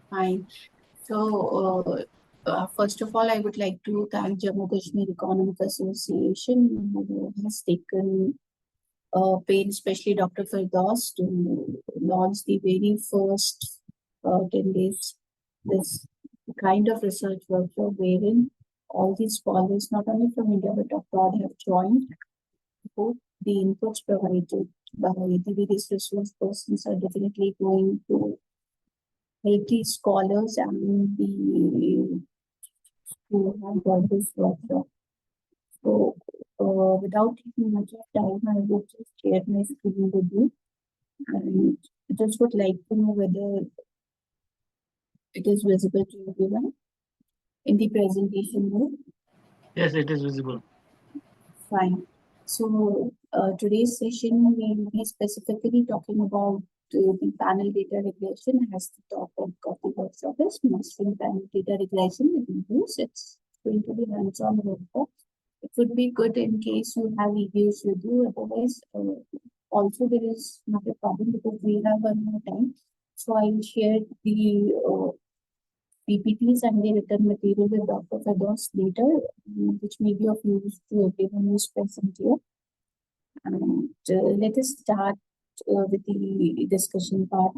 Fine. So, first of all, I would like to thank Jammu Kashmir Economic Association, who has taken pain, especially Dr. Firdaus, to launch the very first 10 days this kind of research workshop wherein all these scholars, not only from India but abroad, have joined. Both the inputs provided by the various resource persons are definitely going to help the scholars and the who have got this workshop. So, without taking much of time, I will just share my screen with you. And just would like to know whether it is visible to everyone in the presentation mode. Yes, it is visible. Fine. So today's session we will be specifically talking about the panel data regression as the topic of the workshop is mastering panel data regression with EViews. It's going to be hands-on workshop. It would be good in case you have EViews with you. Otherwise, also there is not a problem because we have one more time. So I will share the PPTs and the written material with Dr. Firdaus later, which may be of use to everyone who is present here. And let us start with the discussion part.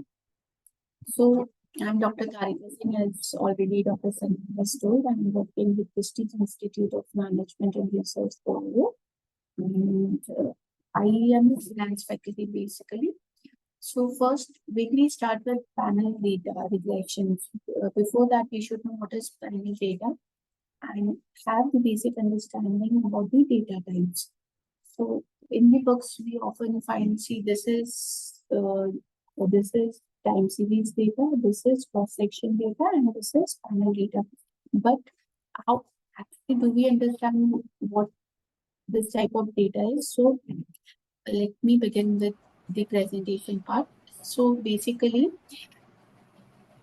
So, I'm Dr. Tarika Singh, as already Dr. Sana has told. I'm working with Prestige Institute of Management and Research, Gwalior. And I am a finance faculty basically. So first, we start with panel data regression. Before that, we should know what is panel data and have the basic understanding about the data types. So in the books, we often see this is time series data, this is cross-section data, and this is panel data. But how actually do we understand what this type of data is? So let me begin with the presentation part. So basically,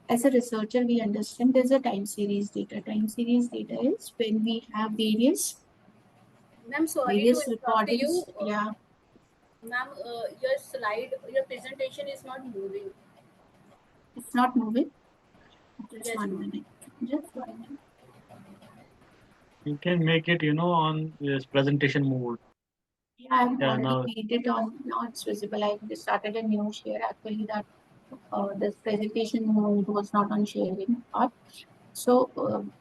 as a researcher, we understand there's a time series data. Time series data is when we have various recordings. Yeah. Ma'am, your slide, your presentation is not moving. It's not moving. Just 1 minute. Just 1 minute. You can make it, on this presentation mode. Yeah, I've already made it on. Now it's visible. I started a new share actually that this presentation mode was not on sharing part. So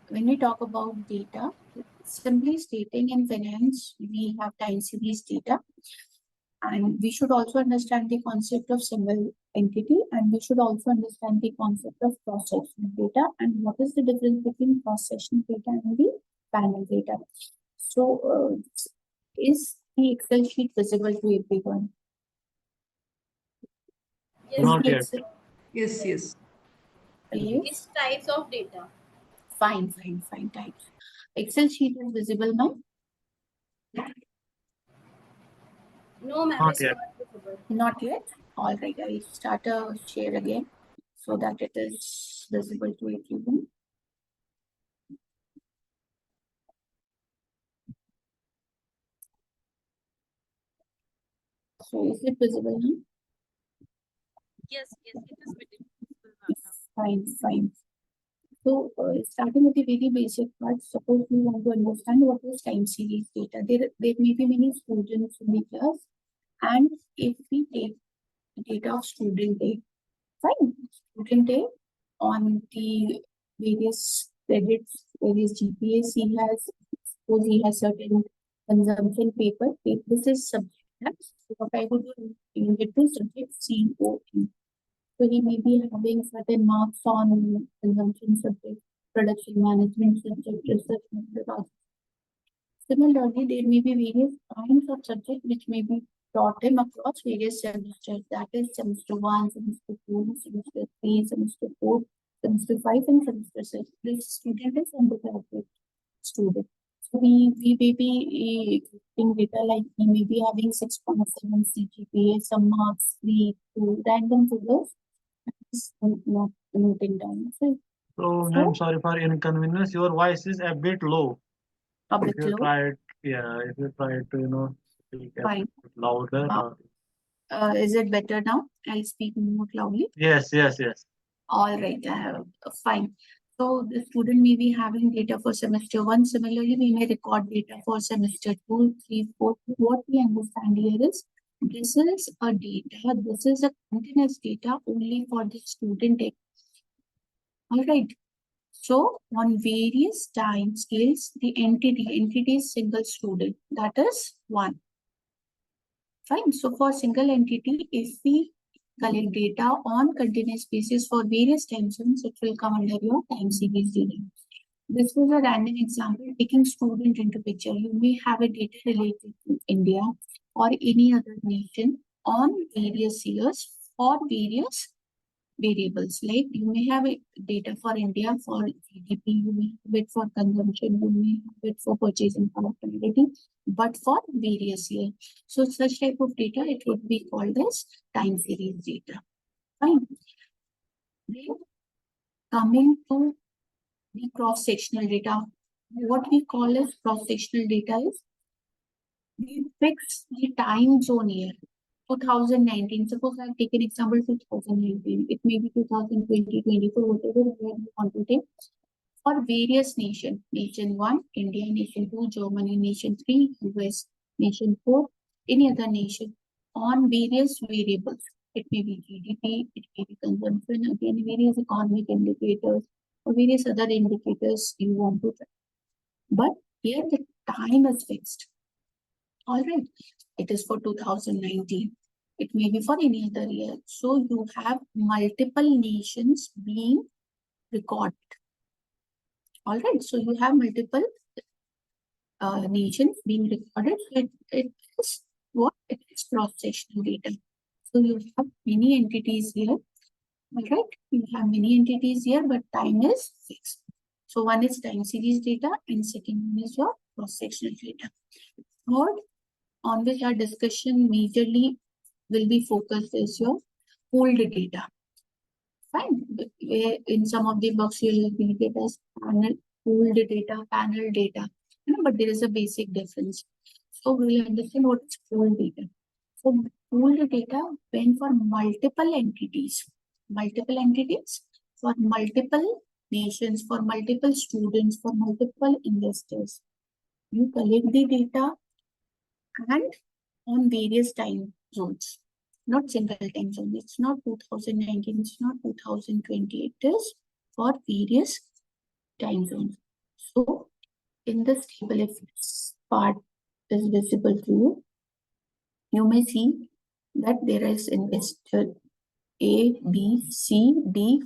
when we talk about data, simply stating in finance, we have time series data. And we should also understand the concept of single entity, and we should also understand the concept of cross-section data and what is the difference between cross-section data and the panel data. So is the Excel sheet visible to everyone? Yes. Not yet. Yes, yes. It's types of data. Fine, types. Excel sheet is visible now? No, ma'am, Not it's yet. not visible. Not yet? All right, I will start a share again so that it is visible to everyone. So is it visible now? Yes, it is visible. Fine. So starting with the very basic part, suppose we want to understand what is time series data. There may be many students in the class, and if we take data of student A, fine, student A on the various credits, various GPAs he has, suppose he has certain consumption paper, this is subject. So what I would do, you get to subject COE. So he may be having certain marks on consumption subject, production management subject, research methodology. Similarly, there may be various kinds of subjects which may be taught him across various semesters. That is semester 1, semester 2, semester 3, semester 4, semester 5, and semester 6. This student is undergraduate student. So we may be getting data like he may be having 6.7 CGPA, some marks, 3, 2, random figures. Not noting down. So, ma'am, sorry for inconvenience. Your voice is a bit low. A bit low? If you try to, speak a bit louder. Is it better now? I'll speak more loudly. Yes. All right, I have fine. So the student may be having data for semester 1. Similarly, we may record data for semester 2, 3, 4. What we understand here is this is a data, this is a continuous data only for the student. All right. So on various time scales, the entity is single student. That is 1. Fine. So for single entity, if we collect data on continuous basis for various time zones, it will come under your time series data. This was a random example taking student into picture. You may have a data related to India or any other nation on various years for various variables. Like you may have data for India for GDP, you may have it for consumption, you may have it for purchasing power parity, but for various years. So such type of data, it would be called as time series data. Fine. Then coming to the cross-sectional data, what we call as cross-sectional data is we fix the time zone here. 2019, suppose I've taken example 2019, it may be 2020, 24, whatever you want to take, for various nations, nation 1, India, nation 2, Germany, nation 3, US, nation 4, any other nation, on various variables. It may be GDP, it may be consumption, again, various economic indicators, or various other indicators you want to track. But here the time is fixed. All right, it is for 2019. It may be for any other year. So you have multiple nations being recorded. All right, so you have multiple nations being recorded. It is what? It is cross-sectional data. So you have many entities here. All right, you have many entities here, but time is fixed. So one is time series data and second one is your cross-sectional data. Third, on which our discussion majorly will be focused is your pooled data. Fine. In some of the books, you'll read it as pooled data, panel data. But there is a basic difference. So we'll understand what is pooled data. So pooled data when for multiple entities for multiple nations, for multiple students, for multiple investors. You collect the data and on various time zones, not single time zone. It's not 2019, it's not 2020. It is for various time zones. So in this table, if this part is visible to you, you may see that there is investor A, B, C, D,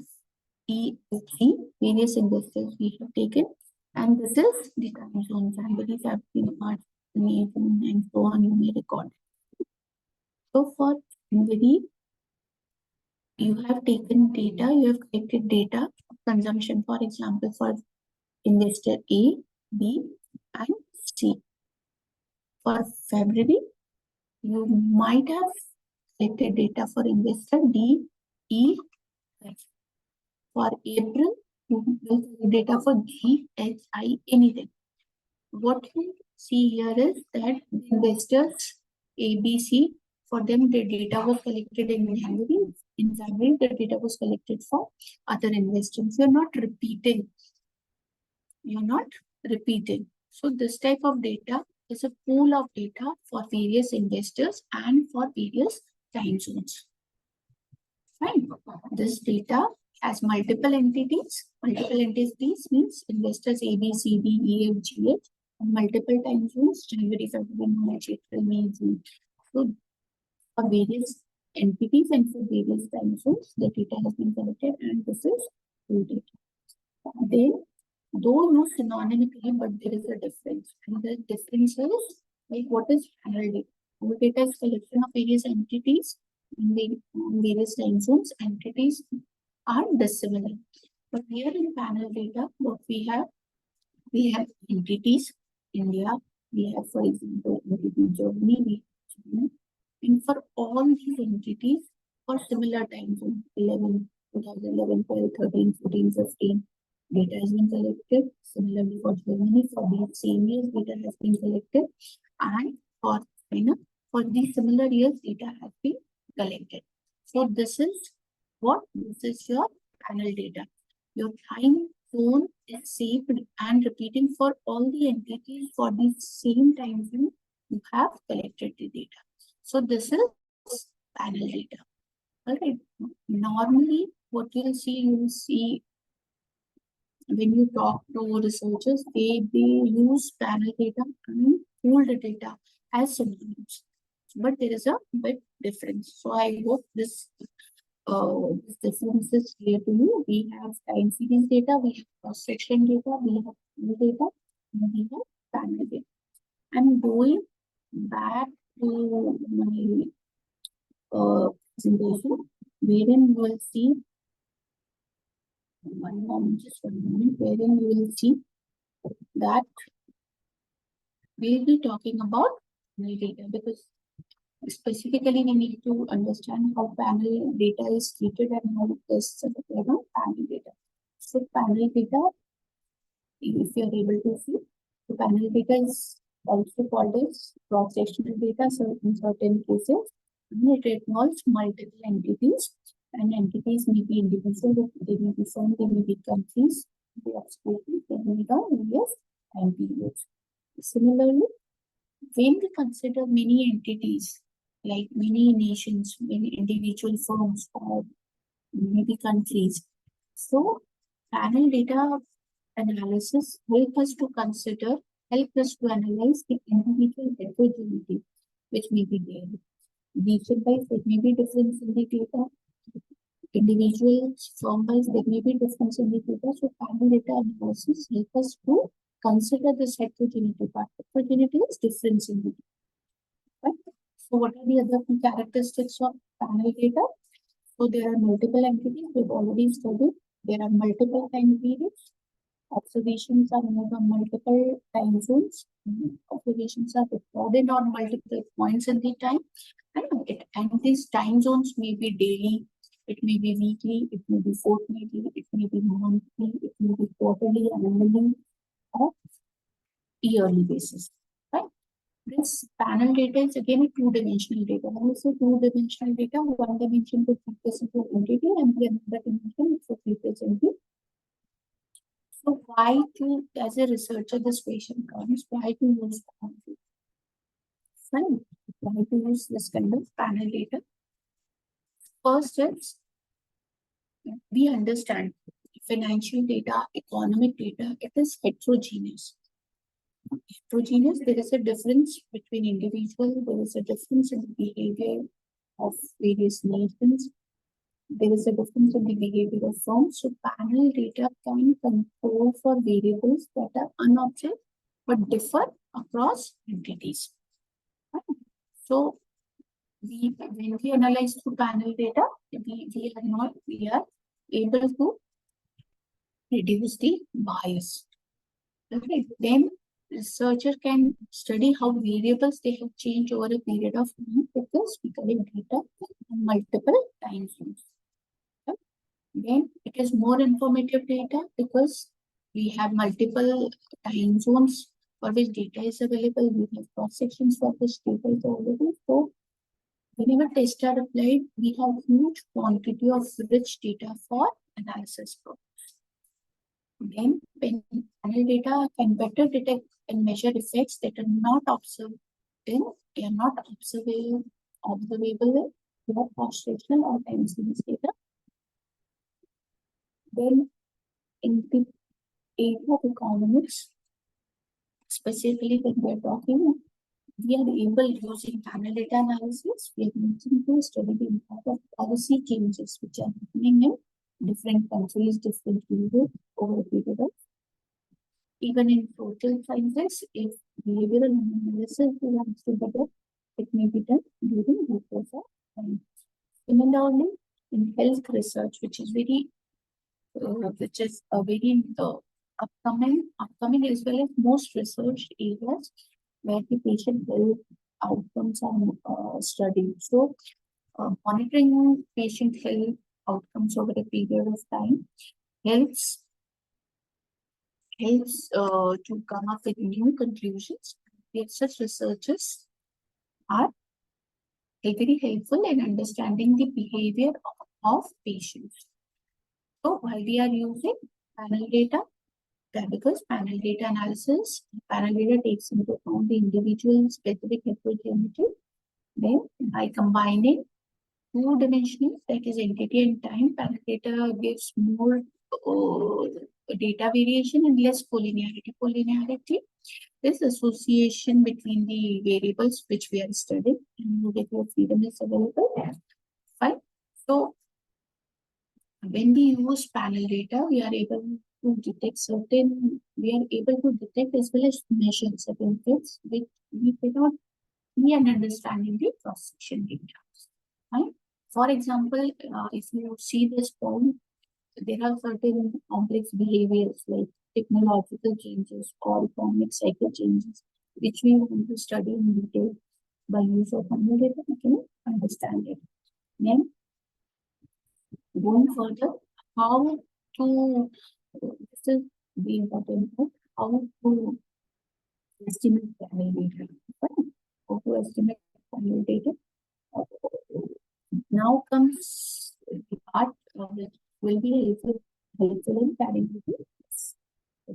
E, F, G, various investors we have taken. And this is the time zone. Families have been part and so on, you may record. So for somebody, you have taken data, you have collected data consumption, for example, for investor A, B, and C. For February, you might have collected data for investor D, E, F. For April, you will collect data for G, H, I, anything. What you see here is that investors A, B, C, for them the data was collected in January. In January, the data was collected for other investors. You're not repeating. So this type of data is a pool of data for various investors and for various time zones. Fine. This data has multiple entities. Multiple entities means investors A, B, C, D, E, F, G, H, and multiple time zones, January, February, March, April, May, June. So for various entities and for various time zones, the data has been collected and this is pool data. Then, though used synonymically, but there is a difference. And the difference is, like, what is panel data? Panel data is collection of various entities in various time zones. Entities are dissimilar. But here in panel data, what we have entities, India, we have, for example, entity Germany, we have China. And for all these entities, for similar time zone, 2011, 12, 13, 14, 15, data has been collected. Similarly, for Germany, for these same years, data has been collected. And for China, for these similar years, data has been collected. So this is what? This is your panel data. Your time zone is saved and repeating for all the entities for the same time zone you have collected the data. So this is panel data. All right. Normally, what you'll see when you talk to researchers, they use panel data and pooled data as synonyms. But there is a big difference. So I hope this difference is clear to you. We have time series data, we have cross-section data, we have pool data, and we have panel data. I'm going back to my presentation, wherein you will see one moment, wherein you will see that we'll be talking about panel data, because specifically we need to understand how panel data is treated and how it is panel data. So panel data, if you are able to see, the panel data is also called as cross-sectional data. So in certain cases, it involves multiple entities, and entities may be individual, they may be firm, they may be countries, they are spoken, they may be various time periods. Similarly, when we consider many entities, like many nations, many individual firms, or maybe countries, so panel data analysis help us to analyze the individual heterogeneity which may be there. Region-wise, there may be difference in the data. Individuals, firm-wise, there may be difference in the data. So panel data analysis help us to consider this heterogeneity part. Heterogeneity is difference in the data. Right? So what are the other characteristics of panel data? So there are multiple entities we've already studied. There are multiple time periods. Observations are made on multiple time zones. Observations are recorded on multiple points in the time. And these time zones may be daily, it may be weekly, it may be fortnightly, it may be monthly, it may be quarterly, annually, or yearly basis. Right? This panel data is again a two-dimensional data. Also two-dimensional data, one dimension to represent the entity and the other dimension to represent the. So why to, as a researcher, this question comes, why to use panel data? Fine. Why to use this kind of panel data? First is, we understand financial data, economic data, it is heterogeneous. Heterogeneous, there is a difference between individuals, there is a difference in the behavior of various nations, there is a difference in the behavior of firms. So panel data can control for variables that are unobserved but differ across entities. So when we analyze through panel data, we are able to reduce the bias. Okay. Then researcher can study how variables they have changed over a period of time because we collect data on multiple time zones. Okay. Then it is more informative data because we have multiple time zones for which data is available. We have cross sections for which data is available. So whenever tests are applied, we have huge quantity of rich data for analysis purposes. Then, panel data can better detect and measure effects that are not observable in cross-sectional or time series data. Then, in the area of economics, specifically when we are talking, we are able, using panel data analysis, we are using to study the impact of policy changes which are happening in different countries, different regions over a period of. Even in social sciences, if behavioral analysis belongs to better, it may be done during the course of time. Similarly, in health research, which is a very upcoming as well as most research areas where the patient health outcomes are studied. So, monitoring patient health outcomes over a period of time helps to come up with new conclusions. Such researchers are very helpful in understanding the behavior of patients. So why we are using panel data? Because panel data analysis, panel data takes into account the individual specific heterogeneity. Then by combining two dimensions, that is entity and time, panel data gives more data variation and less collinearity. Collinearity is association between the variables which we are studying, and degree of freedom is available. Fine. So when we use panel data, we are able to detect as well as measure certain things which we cannot see and understand in the cross-section data. Right? For example, if you see this form, there are certain complex behaviors like technological changes or economic cycle changes, which we want to study in detail. By use of panel data, we can understand it. Then, going further, how to, this is the important part, how to estimate panel data. Right? How to estimate panel data. Now comes the part that will be helpful in carrying this.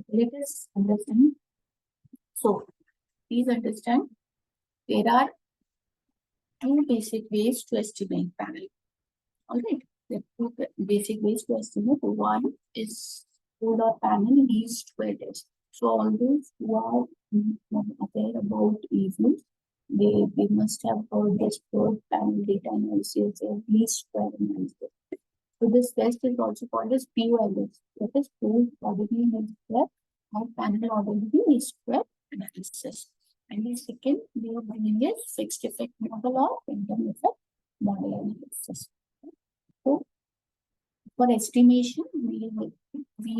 Let us understand. So, please understand, there are two basic ways to estimate panel. All right, the two basic ways to estimate. One is pool or panel least square test. So, all those who are aware about EViews, they must have heard this word panel data analysis or least square analysis. So this test is also called as POLS, that is pooled probability least square or panel probability least square analysis. And the second way of doing is fixed effect model or random effect model analysis. So for estimation, we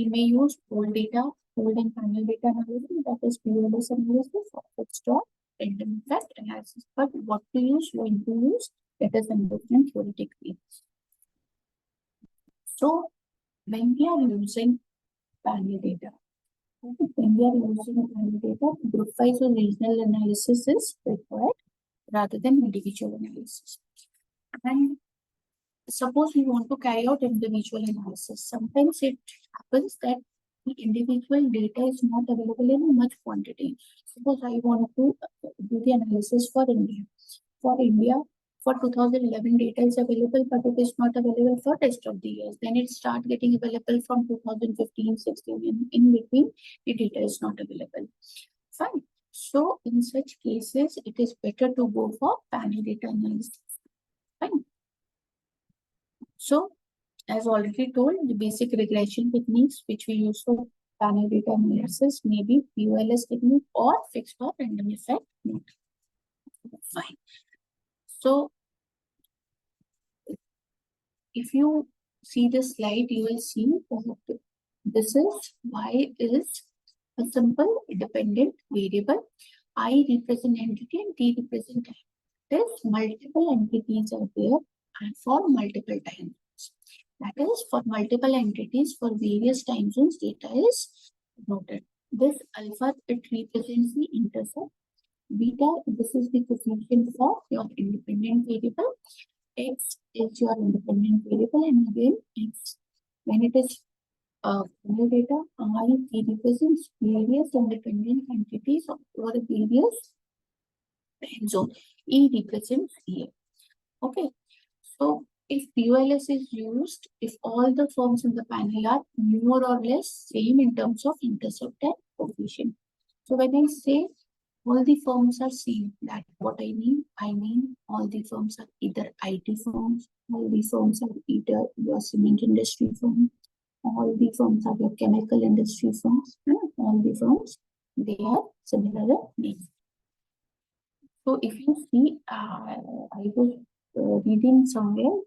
may use pooled data, pooled and panel data analysis, that is POLS analysis or fixed or random effect analysis. But what to use, when to use, that is in different theoretic ways. So when we are using panel data, group-wise or regional analysis is required rather than individual analysis. And suppose we want to carry out individual analysis. Sometimes it happens that the individual data is not available in much quantity. Suppose I want to do the analysis for India. For 2011 data is available, but it is not available for rest of the years. Then it starts getting available from 2015, 16, and in between the data is not available. Fine. So in such cases, it is better to go for panel data analysis. Fine. So as already told, the basic regression techniques which we use for panel data analysis may be POLS technique or fixed or random effect model. Fine. So if you see the slide, you will see that this is Y is a simple dependent variable. I represent entity and T represent time. There's multiple entities are there and for multiple time zones. That is, for multiple entities for various time zones, data is noted. This alpha, it represents the intercept. Beta, this is the coefficient for your independent variable. X is your independent variable, and again X, when it is panel data, I represents various independent entities or various time zone. E represents year. Okay, so if POLS is used, if all the firms in the panel are more or less same in terms of intercept and coefficient. So when I say all the firms are same, that what I mean? I mean all the firms are either IT firms, all the firms are either your cement industry firm, all the firms are your chemical industry firms, and all the firms, they have similar names. So if you see, I was reading somewhere,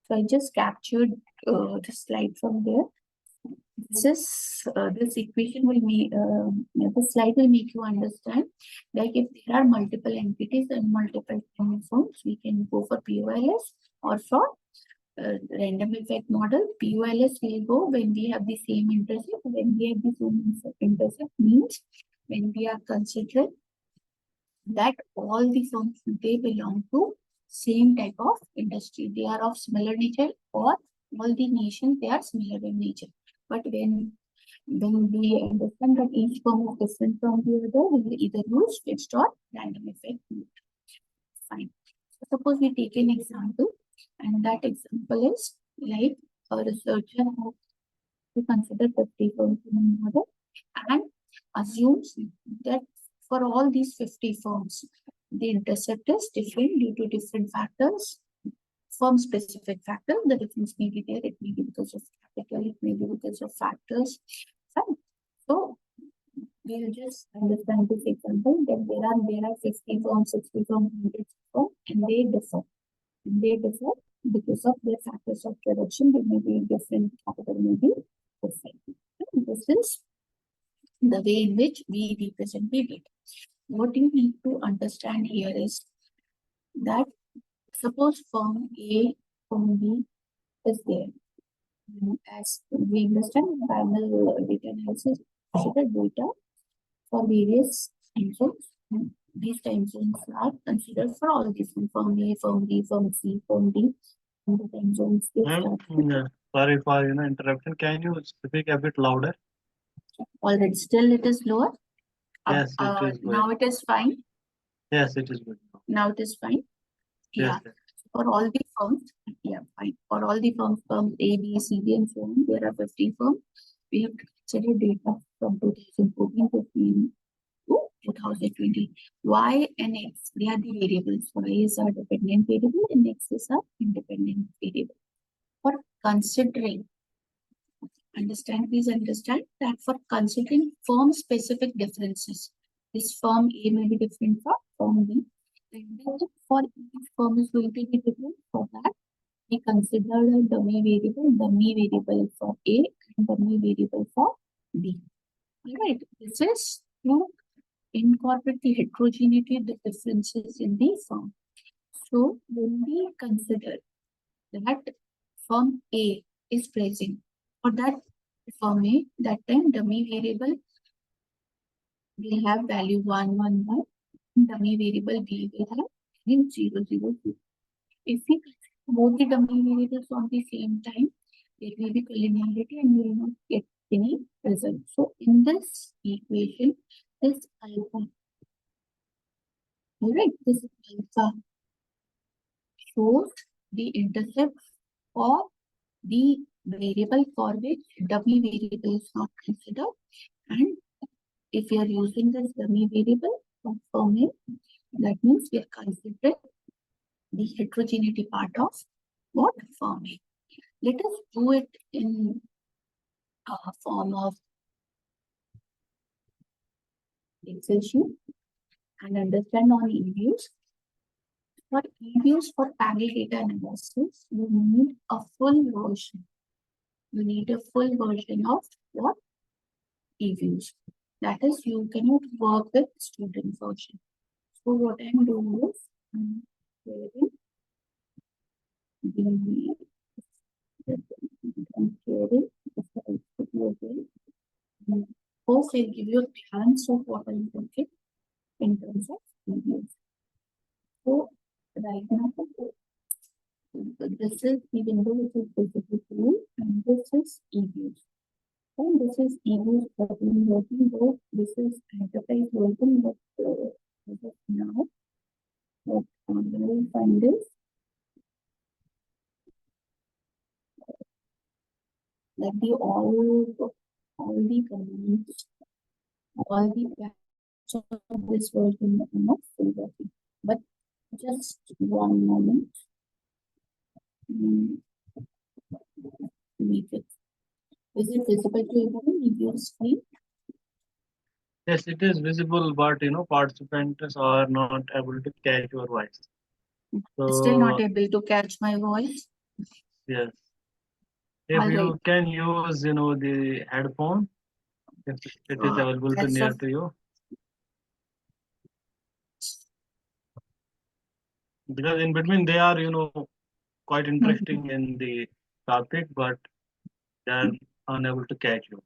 so I just captured the slide from there. This equation will make the slide will make you understand, like if there are multiple entities and multiple time zones, we can go for POLS or for random effect model. POLS will go when we have the same intercept. When we have the same intercept means when we are considering that all the firms, they belong to same type of industry. They are of similar nature or all the nations, they are similar in nature. But when we understand that each firm is different from the other, we will either use fixed or random effect mode. Fine. So suppose we take an example, and that example is like a researcher has to consider 50 firms in a model and assumes that for all these 50 firms, the intercept is different due to different factors, firm-specific factors. The difference may be there. It may be because of capital. It may be because of factors. Fine. So we'll just understand this example that there are 50 firms, 60 firms, 100 firms, and they differ. And they differ because of their factors of production. They may be different. Capital may be different. This is the way in which we represent the data. What you need to understand here is that suppose firm A, firm B is there. As we understand, panel data analysis consider data for various time zones. These time zones are considered for all different firm A, firm B, firm C, firm D. And the time zones they start with. Sorry for interruption. Can you speak a bit louder? Already, still it is lower. Yes, it is good. Now it is fine. Yes, it is good. Now it is fine. Yes, Yeah. For all the firms, yeah, fine. For all the firms, A, B, C, D, and so on, there are 50 firms. We have to consider data from 2014, 15 to 2020. Y and X, they are the variables. Y is our dependent variable and X is our independent variable. For considering, please understand that for considering firm-specific differences, this firm A may be different from firm B. And then for each firm is going to be different. For that, we consider a dummy variable for A and dummy variable for B. All right, this is to incorporate the heterogeneity, the differences in the firm. So when we consider that firm A is present, for that firm A, that time dummy variable will have value 1, 1, 1. Dummy variable B will have 0, 0, 0. If we consider both the dummy variables on the same time, there will be collinearity and we will not get any result. So in this equation, this alpha, all right, this alpha shows the intercept for the variable for which dummy variable is not considered. And if you are using this dummy variable for firm A, that means we are considering the heterogeneity part of what firm A. Let us do it in a form of Excel sheet and understand on EViews. For EViews for panel data analysis, you need a full version. You need a full version of what? EViews. That is, you cannot work with student version. So what I'm doing is I'm sharing First, I'll give you a glance of what I'm looking in terms of EViews. So right now, this is the window which is visible to you, and this is EViews. And this is EViews working both. This is enterprise version, but as of now, what I will find is that all the commands, all the patches of this version are not full working. But just one moment. Make it. Is it visible to everyone? EViews screen? Yes, it is visible, but participants are not able to catch your voice. Still not able to catch my voice. Yes. If All you right. can use, the headphone, if it is available to near to you. Because in between they are, quite interesting in the topic, but they are unable to catch you.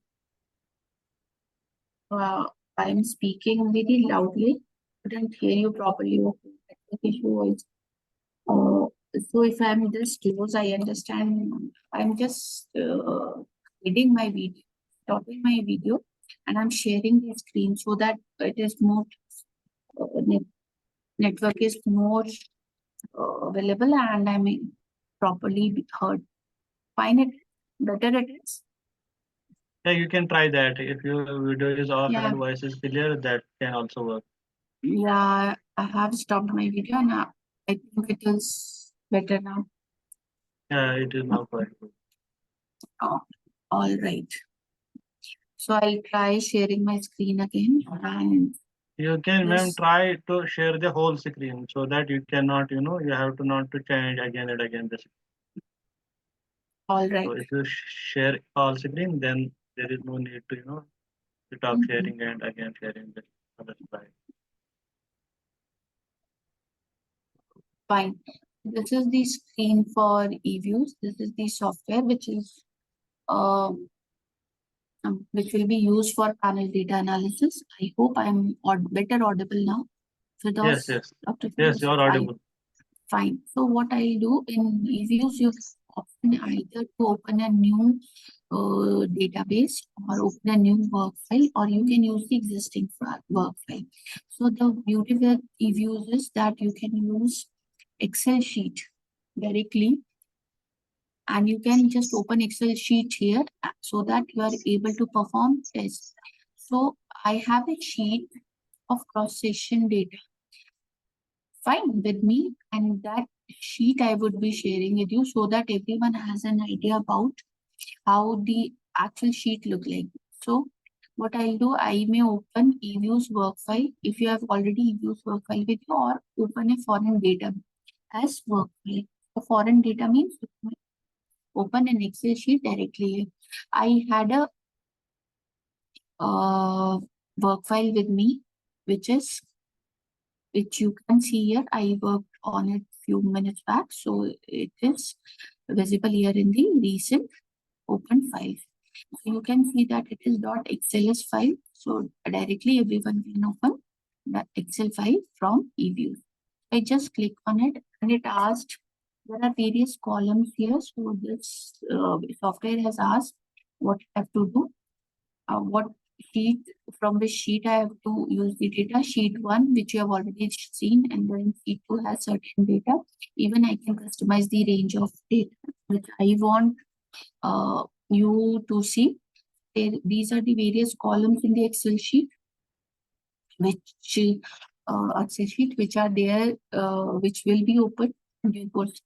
I'm speaking very loudly. Couldn't hear you properly. Okay. Network issue was So if I'm just close, I understand. I'm just editing my video, stopping my video, and I'm sharing the screen so that it is more network is more available and I may properly be heard. Fine, it better it is. Yeah, you can try that. If your video is off Yeah. and voice is clear, that can also work. Yeah, I have stopped my video now. I think it is better now. Yeah, it is now quite good. Oh, all right. So I'll try sharing my screen again and You can, ma'am, yes. try to share the whole screen so that you cannot, you have to not to change again and again the screen. All right. So if you share all screen, then there is no need to, to stop sharing and again sharing the other slide. Fine. This is the screen for EViews. This is the software which is which will be used for panel data analysis. I hope I'm better audible now. Yes, yes. Dr. Yes, you are audible. Fine. So what I'll do in EViews, you often either to open a new database or open a new work file, or you can use the existing work file. So the beauty with EViews is that you can use Excel sheet directly, and you can just open Excel sheet here so that you are able to perform tests. So I have a sheet of cross-section data fine with me, and that sheet I would be sharing with you so that everyone has an idea about how the actual sheet look like. So what I'll do, I may open EViews work file if you have already EViews work file with you, or open a foreign data as work file. So foreign data means open an Excel sheet directly. I had a work file with me, which you can see here. I worked on it few minutes back, so it is visible here in the recent open file. So you can see that it is .xls file. So directly everyone can open the Excel file from eViews. I just click on it and it asked, there are various columns here. So this software has asked what I have to do, what sheet, from which sheet I have to use the data. Sheet 1, which you have already seen, and then sheet 2 has certain data. Even I can customize the range of data which I want you to see. These are the various columns in the Excel sheet, which are there, which will be open in due course.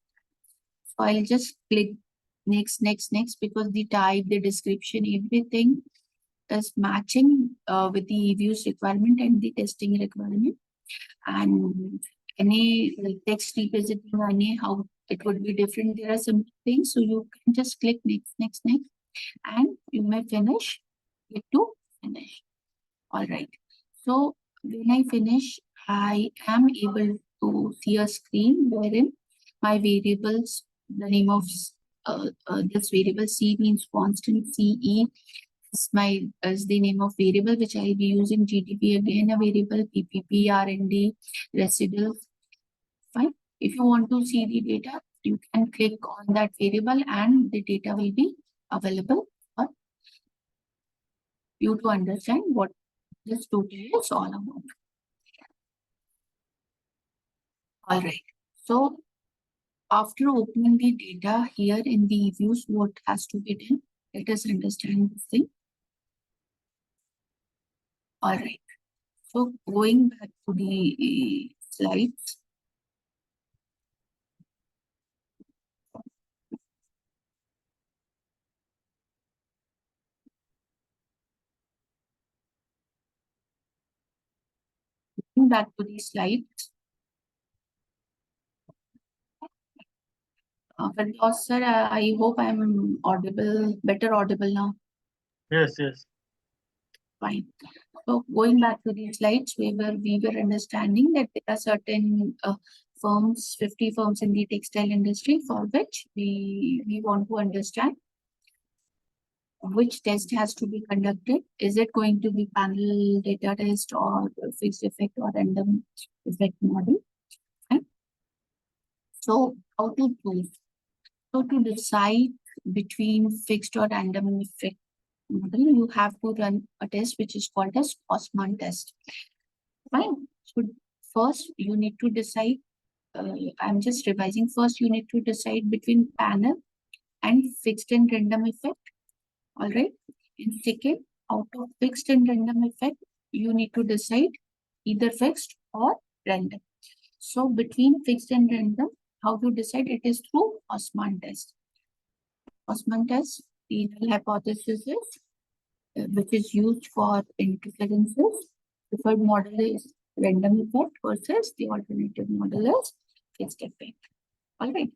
So I'll just click next, because the type, the description, everything is matching with the EViews requirement and the testing requirement. And any text representing any how it would be different. There are some things, so you can just click next, and you may finish it to finish. All right. So when I finish, I am able to see a screen wherein my variables, the name of this variable C means constant, CE is the name of variable which I'll be using. GDP again a variable, PPP, R&D, residual. Fine. If you want to see the data, you can click on that variable and the data will be available for you to understand what this total is all about. All right. So after opening the data here in the views, what has to be done? Let us understand this thing. All right. So going back to the slides. Going back to the slides. Firdaus sir, I hope I'm audible, better audible now. Yes, yes. Fine. So going back to the slides, we were understanding that there are certain firms, 50 firms in the textile industry, for which we want to understand which test has to be conducted. Is it going to be panel data test or fixed effect or random effect model? Right? So how to choose? So to decide between fixed or random effect model, you have to run a test which is called as Osman test. Fine. So first you need to decide, I'm just revising. First you need to decide between panel and fixed and random effect. All right. And second, out of fixed and random effect, you need to decide either fixed or random. So between fixed and random, how to decide? It is through Osman test. Osman test, the null hypothesis is, which is used for interferences. Preferred model is random effect versus the alternative model is fixed effect. All right.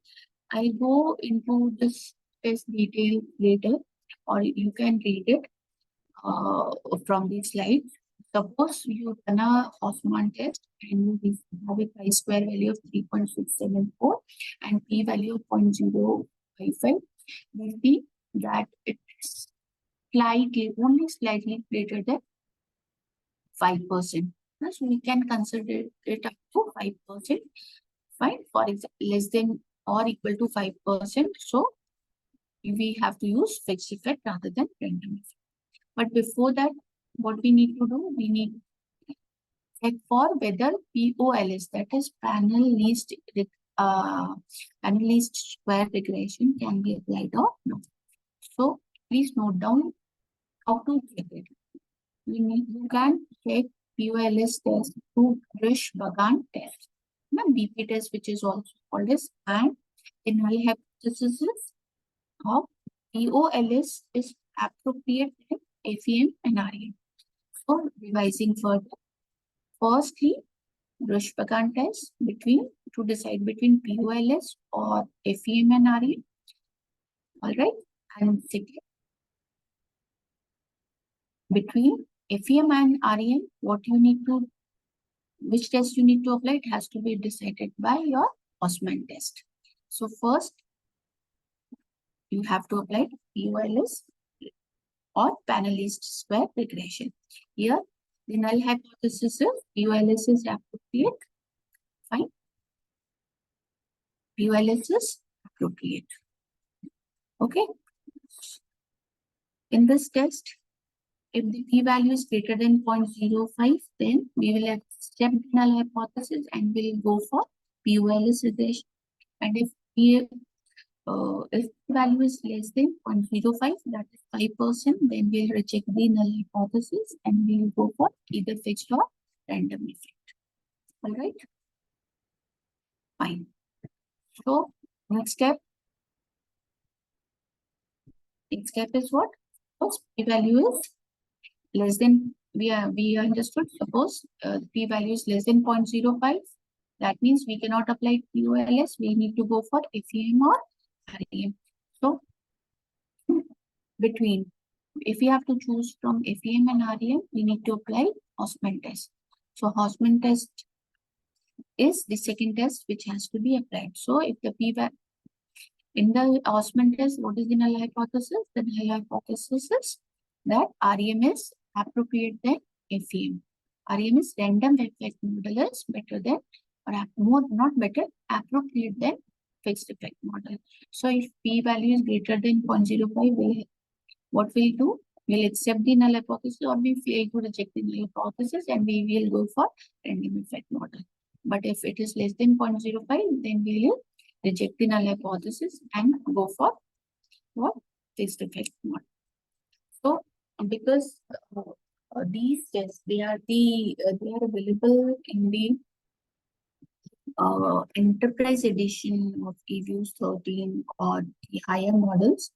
I'll go into this test detail later, or you can read it from these slides. Suppose you run a Osman test and you have a chi-square value of 3.674 and p-value of 0.055. Will be that it is slightly, only slightly greater than 5%. So we can consider it up to 5%. Fine. For example, less than or equal to 5%. So we have to use fixed effect rather than random effect. But before that, what we need to do, we need to check for whether POLS, that is panel least square regression, can be applied or not. So please note down how to check it. You can check POLS test through Grish-Bagan test, BP test, which is also called as, and the null hypothesis of POLS is appropriate in FEM and REM. So revising further, firstly, Grish-Bagan test to decide between POLS or FEM and REM. All right, and second, between FEM and REM, which test you need to apply, it has to be decided by your Osman test. So first, you have to apply POLS or panel least square regression. Here, the null hypothesis is POLS is appropriate. Fine. POLS is appropriate. Okay. In this test, if the p-value is greater than 0.05, then we will accept the null hypothesis and we'll go for POLS regression. And if the value is less than 0.05, that is 5%, then we'll reject the null hypothesis and we'll go for either fixed or random effect. All right. Fine. So next step is what? Suppose p-value is less than, we understood, suppose p-value is less than 0.05. That means we cannot apply POLS. We need to go for FEM or REM. So between, if we have to choose from FEM and REM, we need to apply Osman test. So Osman test is the second test which has to be applied. So if the p-value in the Osman test, what is the null hypothesis? The null hypothesis is that REM is appropriate than FEM. REM is random effect model is better than, or more, not better, appropriate than fixed effect model. So if p-value is greater than 0.05, what we'll do? We'll accept the null hypothesis, or we fail to reject the null hypothesis and we will go for random effect model. But if it is less than 0.05, then we will reject the null hypothesis and go for what? Fixed effect model. So because these tests, they are available in the enterprise edition of EViews 13 or the higher models.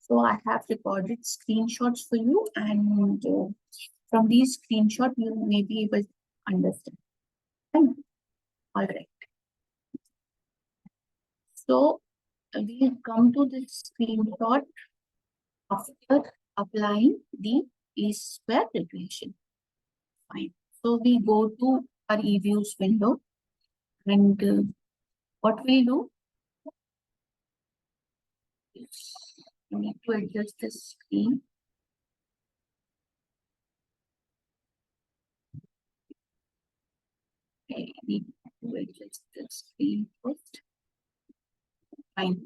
So I have recorded screenshots for you, and from these screenshots, you may be able to understand. Fine. All right. So we'll come to this screenshot after applying the least square regression. Fine. So we go to our EViews window, and what we'll do is we need to adjust the screen. Okay, I need to adjust the screen first. Fine.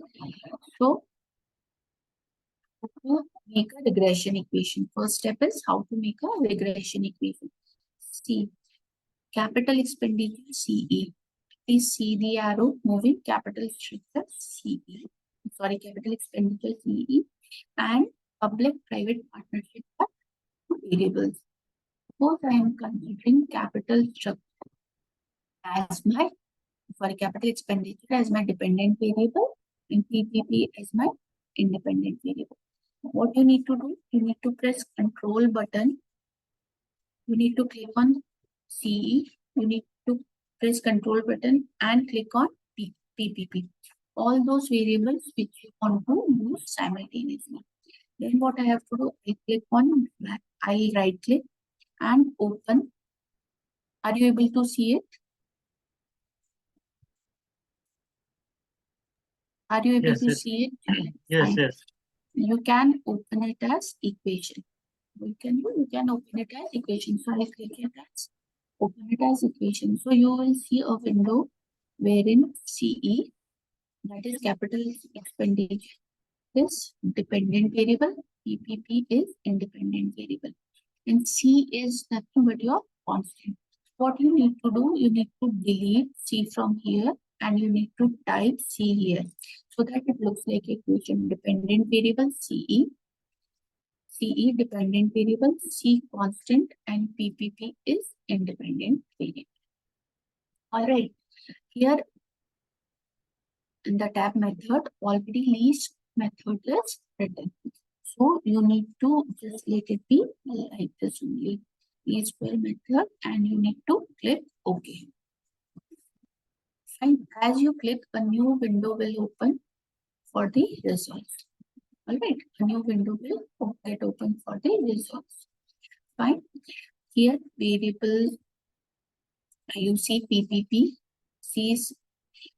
So, how to make a regression equation. First step is how to make a regression equation. See, capital expenditure CE. Please see the arrow moving. Capital structure CE. Sorry, capital expenditure CE and public-private partnership are variables. Suppose I am considering capital structure as my capital expenditure as my dependent variable and PPP as my independent variable. What you need to do, you need to press Control button. You need to click on CE. You need to press Control button and click on PPP. All those variables which you want to use simultaneously. Then what I have to do, I click on, I right click and open. Are you able to see it? Are you able Yes, to yes. see it? Yes, Fine. yes. You can open it as equation. You can open it as equation. So I click it as open it as equation. So you will see a window wherein CE, that is capital expenditure, is dependent variable, PPP is independent variable, and C is nothing but your constant. What you need to do, you need to delete C from here and you need to type C here so that it looks like equation. Dependent variable CE dependent variable, C constant, and PPP is independent variable. All right, here in the tab method, already least method is written. So you need to just let it be like this only. Least square method, and you need to click OK. And as you click, a new window will open for the results. All right, a new window will get open for the results. Fine. Here, variable, you see PPP, C is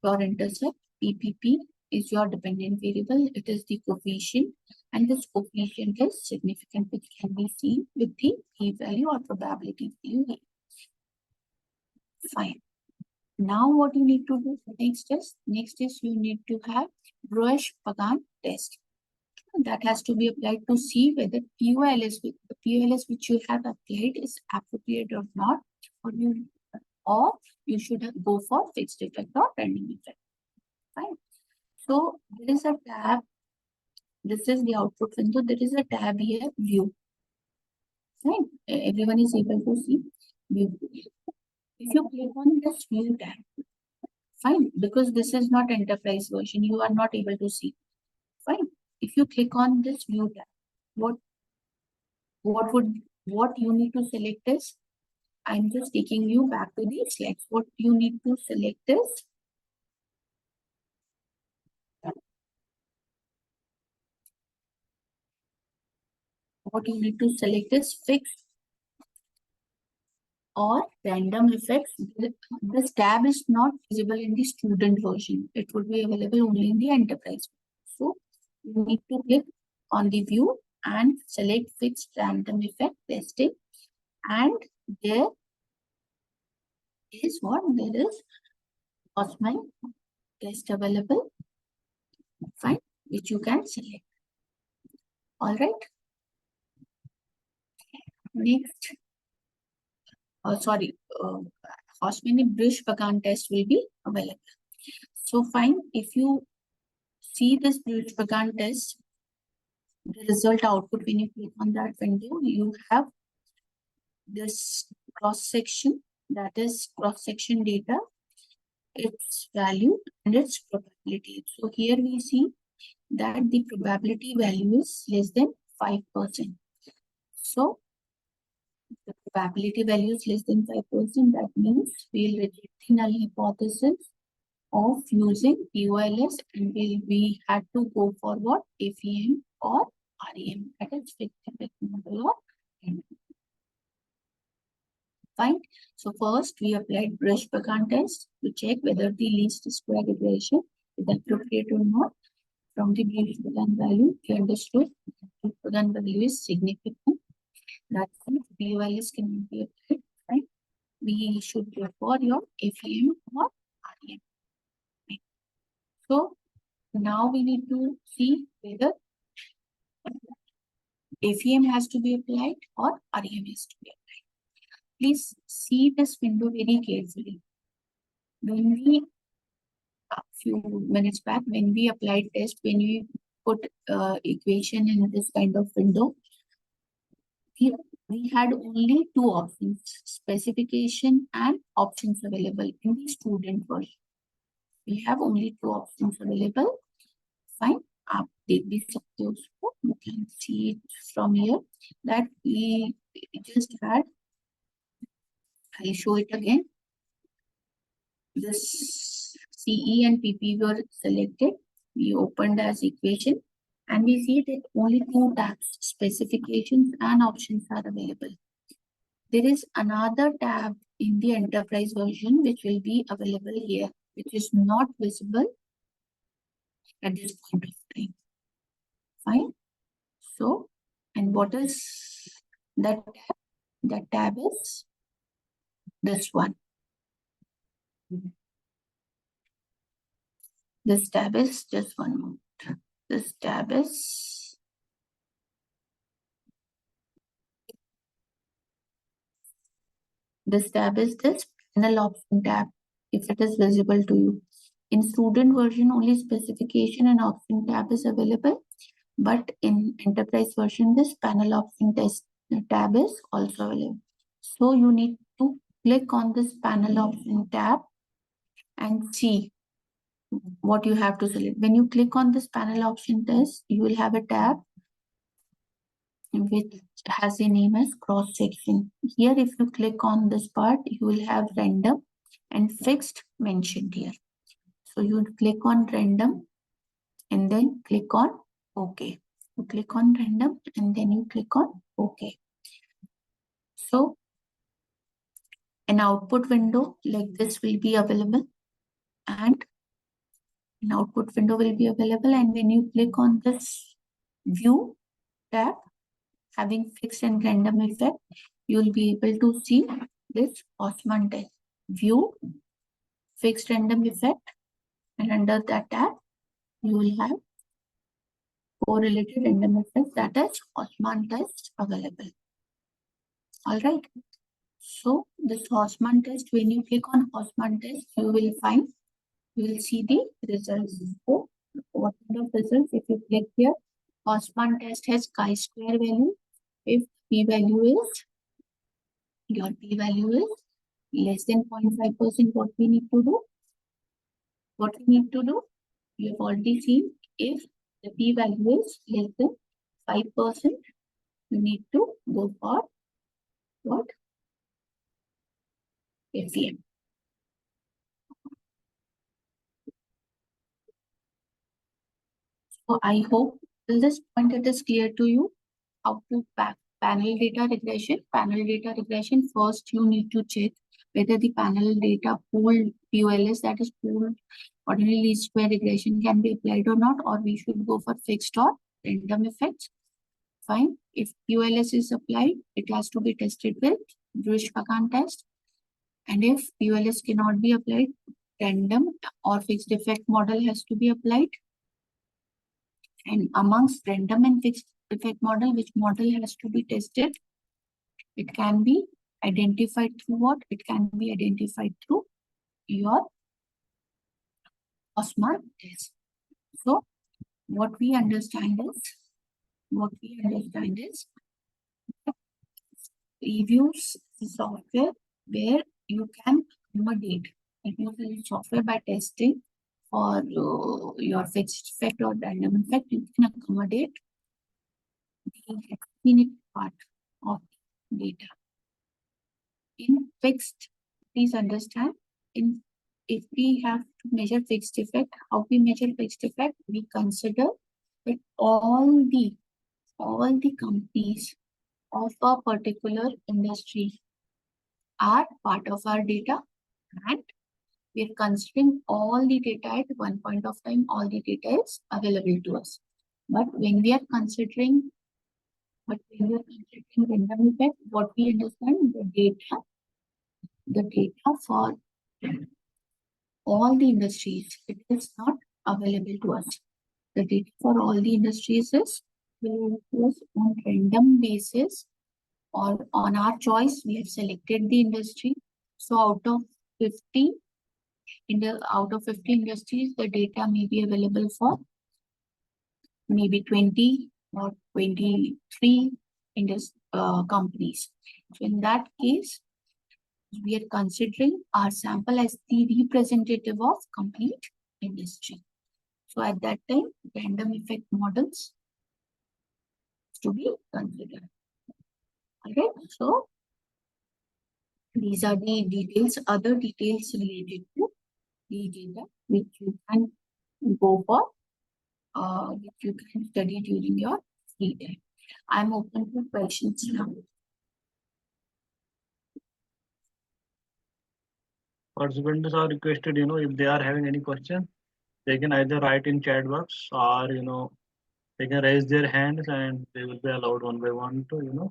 your intercept, PPP is your dependent variable, it is the coefficient, and this coefficient is significant, which can be seen with the p-value or probability value. Fine. Now what you need to do next is you need to have Brush-Pagan test. That has to be applied to see whether POLS, the POLS which you have applied is appropriate or not, or you should go for fixed effect or random effect. Fine. So there is a tab. This is the output window. There is a tab here, view. Right? Everyone is able to see view. If you click on this view tab, fine, because this is not enterprise version, you are not able to see. Fine. If you click on this view tab, what you need to select is, I'm just taking you back to the slides. What you need to select is fixed or random effects. This tab is not visible in the student version. It would be available only in the enterprise. So you need to click on the view and select fixed random effect testing. And there is Osman test available. Fine, which you can select. All right. Next, Osman Brush-Pagan test will be available. So fine, if you see this Brush-Pagan test, the result output, when you click on that window, you have this cross-section, that is cross-section data, its value and its probability. So here we see that the probability value is less than 5%. So the probability value is less than 5%. That means we'll reject the null hypothesis of using POLS, and we had to go for what? FEM or REM, that is fixed effect model or NM. Fine. So first we applied Brush-Pagan test to check whether the least square regression is appropriate or not. From the Brush-Pagan value, we understood that Brush-Pagan value is significant. That means POLS cannot be applied. Right? We should go for your FEM or REM. Right? So now we need to see whether FEM has to be applied or REM has to be applied. Please see this window very carefully. When we, a few minutes back, when we applied test, when we put equation in this kind of window, we had only two options, specification and options available in the student version. We have only two options available. Fine. आप देख भी सकते हो उसको. You can see it from here that we just had. I'll show it again. This CE and PP were selected. We opened as equation and we see that only two tabs, specifications and options, are available. There is another tab in the enterprise version which will be available here, which is not visible at this point of time. Fine. So, and what is that tab? That tab is this one. This tab is just one moment. This tab is this panel option tab, if it is visible to you. In student version, only specification and option tab is available, but in enterprise version, this panel option test tab is also available. So you need to click on this panel option tab and see what you have to select. When you click on this panel option test, you will have a tab which has a name as cross section. Here, if you click on this part, you will have random and fixed mentioned here. So you click on random and then click on OK. You click on random and then you click on OK. So an output window like this will be available, and an output window will be available. And when you click on this view tab having fixed and random effect, you will be able to see this Osman test view, fixed random effect, and under that tab you will have correlated random effect, that is Osman test available. All right. So this Osman test, when you click on Osman test, you will see the results. So what kind of results? If you click here, Osman test has chi-square value. If p-value is, your p-value is less than 0.5%, what we need to do? What we need to do? You have already seen, if the p-value is less than 5%, you need to go for what? FEM. So I hope till this point it is clear to you how to panel data regression. Panel data regression, first you need to check whether the panel data pooled POLS, that is pooled ordinary least square regression, can be applied or not, or we should go for fixed or random effects. Fine. If POLS is applied, it has to be tested with Drush-Pakan test. And if POLS cannot be applied, random or fixed effect model has to be applied. And amongst random and fixed effect model, which model has to be tested? It can be identified through what? It can be identified through your Osman test. So what we understand is EViews software where you can accommodate. EViews is software by testing for your fixed effect or random effect, you can accommodate the infinite part of data. In fixed, please understand, if we have to measure fixed effect, how we measure fixed effect? We consider that all the companies of a particular industry are part of our data, and we are considering all the data at one point of time, all the data is available to us. But when we are considering random effect, what we understand, the data for all the industries, it is not available to us. The data for all the industries is was on random basis or on our choice. We have selected the industry. So out of 50 industries, the data may be available for maybe 20 or 23 companies. So in that case, we are considering our sample as the representative of complete industry. So at that time, random effect models to be considered. Okay, so these are the details, other details related to the data which you can go for, which you can study during your free time. I'm open to questions now. Participants are requested, if they are having any question, they can either write in chat box or, they can raise their hands and they will be allowed one by one to,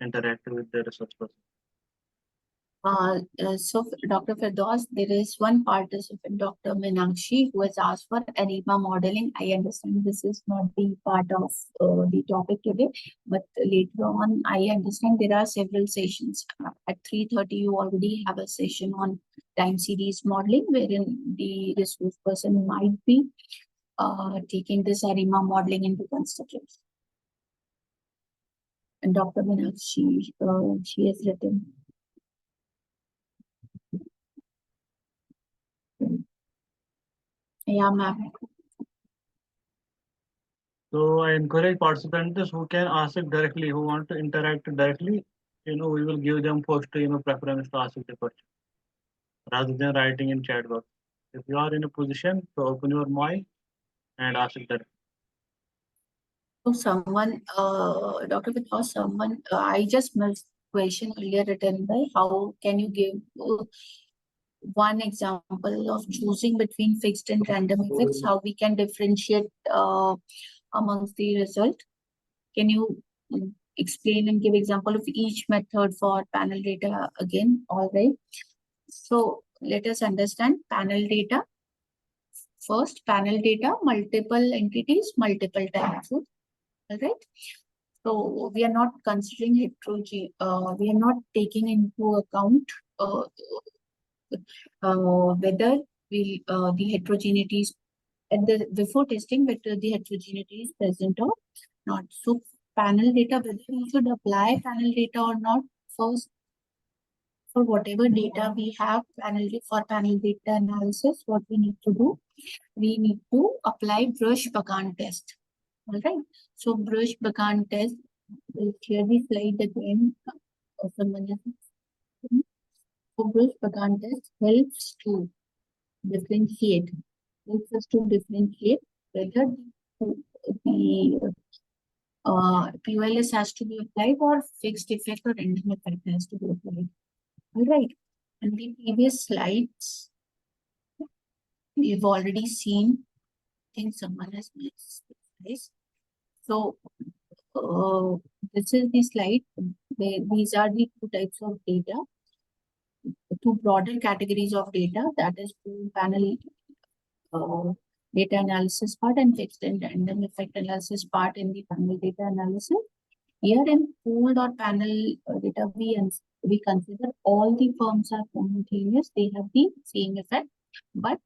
interact with the research person. So Dr. Firdaus, there is one participant, Dr. Meenakshi, who has asked for ARIMA modeling. I understand this is not the part of the topic today, but later on, I understand there are several sessions. At 3:30, you already have a session on time series modeling, wherein the resource person might be taking this ARIMA modeling into consideration. And Dr. Meenakshi, she has written. Yeah, ma'am. So I encourage participants who can ask it directly, who want to interact directly, we will give them first, preference to ask the question rather than writing in chat box. If you are in a position to open your mic and ask it directly. So someone, Dr. Because someone, I just missed question earlier written by how can you give one example of choosing between fixed and random effects, how we can differentiate amongst the result. Can you explain and give example of each method for panel data again? All right. So let us understand panel data. First, panel data, multiple entities, multiple time zones. All right. So we are not considering heterogeneity. We are not taking into account whether the heterogeneity is before testing whether the heterogeneity is present or not. So panel data, whether we should apply panel data or not, first for whatever data we have for panel data analysis, what we need to do, we need to apply Brush-Bagan test. All right. So Brush-Bagan test, we'll share the slide again. So Brush-Bagan test helps to differentiate, helps us to differentiate whether the POLS has to be applied or fixed effect or random effect has to be applied. All right. And the previous slides, we've already seen. I think someone has missed this. So this is the slide. These are the two types of data, two broader categories of data, that is panel data analysis part and fixed and random effect analysis part in the panel data analysis. Here in pooled or panel data, we consider all the firms are homogeneous, they have the same effect, but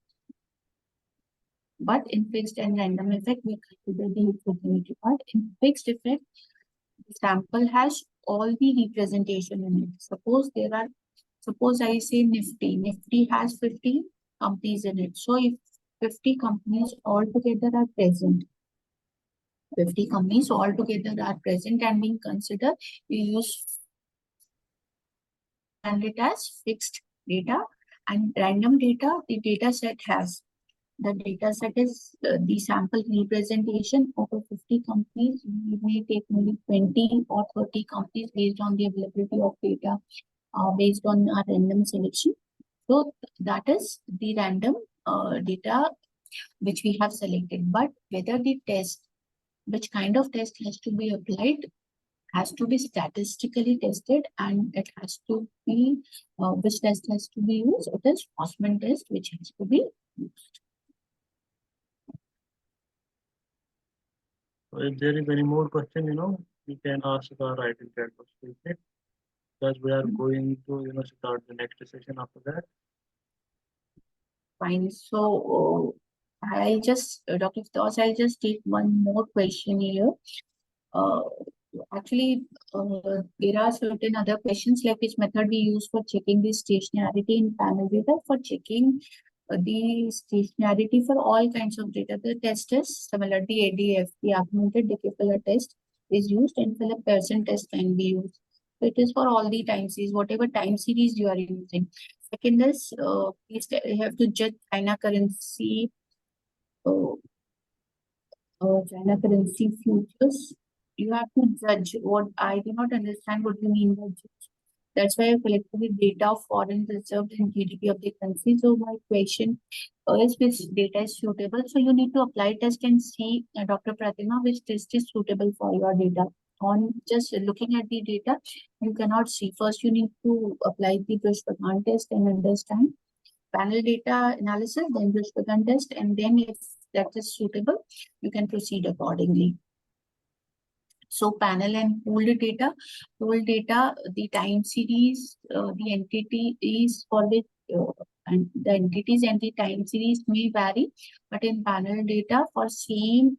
in fixed and random effect, we consider the heterogeneity part. In fixed effect, the sample has all the representation in it. Suppose I say Nifty has 50 companies in it. So if 50 companies altogether are present, 50 companies altogether are present and being considered, we use and it as fixed data, and random data, the data set has. The data set is the sample representation of 50 companies. We may take maybe 20 or 30 companies based on the availability of data, based on our random selection. So that is the random data which we have selected. But whether the test, which kind of test has to be applied, has to be statistically tested, and it has to be, which test has to be used? It is Osman test which has to be used. If there is any more question, you can ask the writing chat box. Okay? Because we are going to start the next session after that. Fine. So, I just, Dr. Fiannce, I'll just take one more question here. Actually, there are certain other questions like which method we use for checking the stationarity in panel data. For checking the stationarity for all kinds of data, the test is similar. The ADF, the augmented decay test, is used, and for the Pearson test can be used. So it is for all the time series, whatever time series you are using. Second is, you have to judge China currency, uh, China currency futures. You have to judge. What I do not understand what you mean by judge. That's why I collected the data of foreign reserve and GDP of the country. So my question is which data is suitable. So you need to apply test and see, Dr. Pratima, which test is suitable for your data. On just looking at the data, you cannot see. First, you need to apply the Bush-Pagan test and understand panel data analysis, then Bush-Pagan test, and then if that is suitable, you can proceed accordingly. So panel and pooled data, the time series, the entity is for the and the entities and the time series may vary, but in panel data for same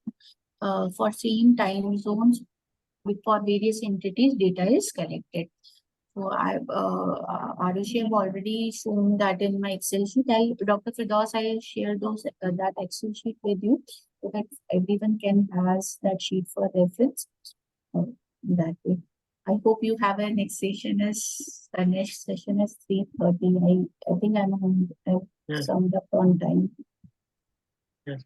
time zones for various entities, data is collected. So Arushi have already shown that in my Excel sheet. Dr. Firdaus, I'll share that Excel sheet with you so that everyone can has that sheet for reference. That way. I hope you have a next session is the next session is 3:30. I think I'm on Yes. summed up on time. Yes.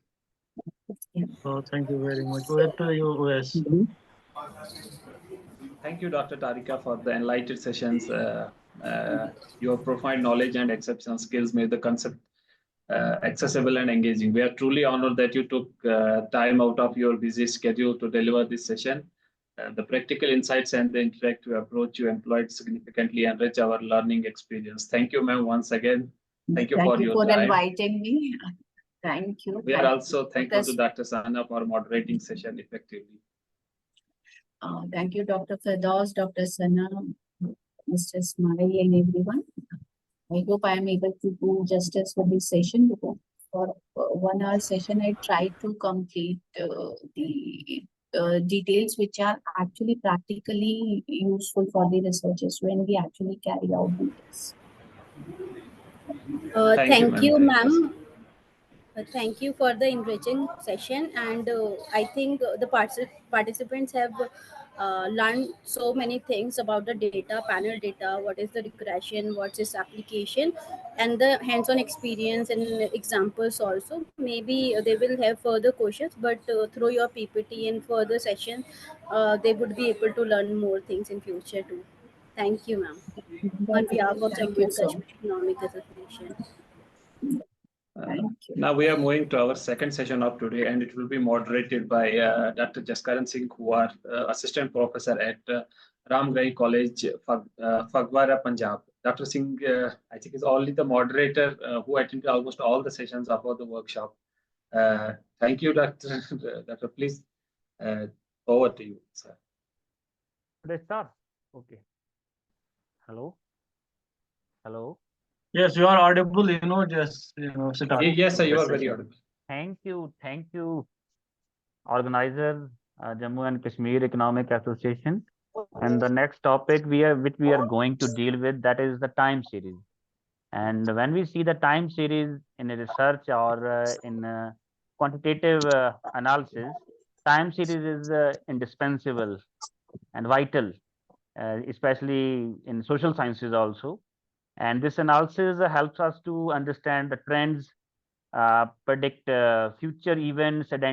Yeah. So thank you very much. Over to you, OS. Thank you, Dr. Tarika, for the enlightened sessions. Your profound knowledge and exceptional skills made the concept accessible and engaging. We are truly honored that you took time out of your busy schedule to deliver this session. The practical insights and the interactive approach you employed significantly enrich our learning experience. Thank you, ma'am, once again. Thank you for your time. Inviting me. Thank you. We are also thankful to Dr. Sana for moderating session effectively. Thank you, Dr. Firdaus, Dr. Sana, Mr. Smiley, and everyone. I hope I am able to do justice for this session because for 1 hour session, I tried to complete the details which are actually practically useful for the researchers when we actually carry out the tests. Thank you, ma'am. Thank you for the enriching session, and I think the participants have learned so many things about the data, panel data, what is the regression, what's its application, and the hands-on experience and examples also. Maybe they will have further questions, but through your PPT and further session, they would be able to learn more things in future too. Thank you, ma'am. On behalf of Thank Jammu you and so Kashmir Economic Association. Thank you. Now we are moving to our second session of today, and it will be moderated by Dr. Tarika Singh Sikarwar, Assistant Professor at Ramgai College, Fagwara, Punjab. Dr. Singh, I think, is only the moderator who attended almost all the sessions of the workshop. Thank you, Dr. Dr. Please, over to you, sir. Should I start? Okay. Hello? Hello? Yes, you are audible, just, start. Yes, sir, you are very audible. Thank you, organizer, Jammu and Kashmir Economic Association. And the next topic which we are going to deal with, that is the time series. And when we see the time series in a research or in quantitative analysis, time series is indispensable and vital, especially in social sciences also. And this analysis helps us to understand the trends, predict future events,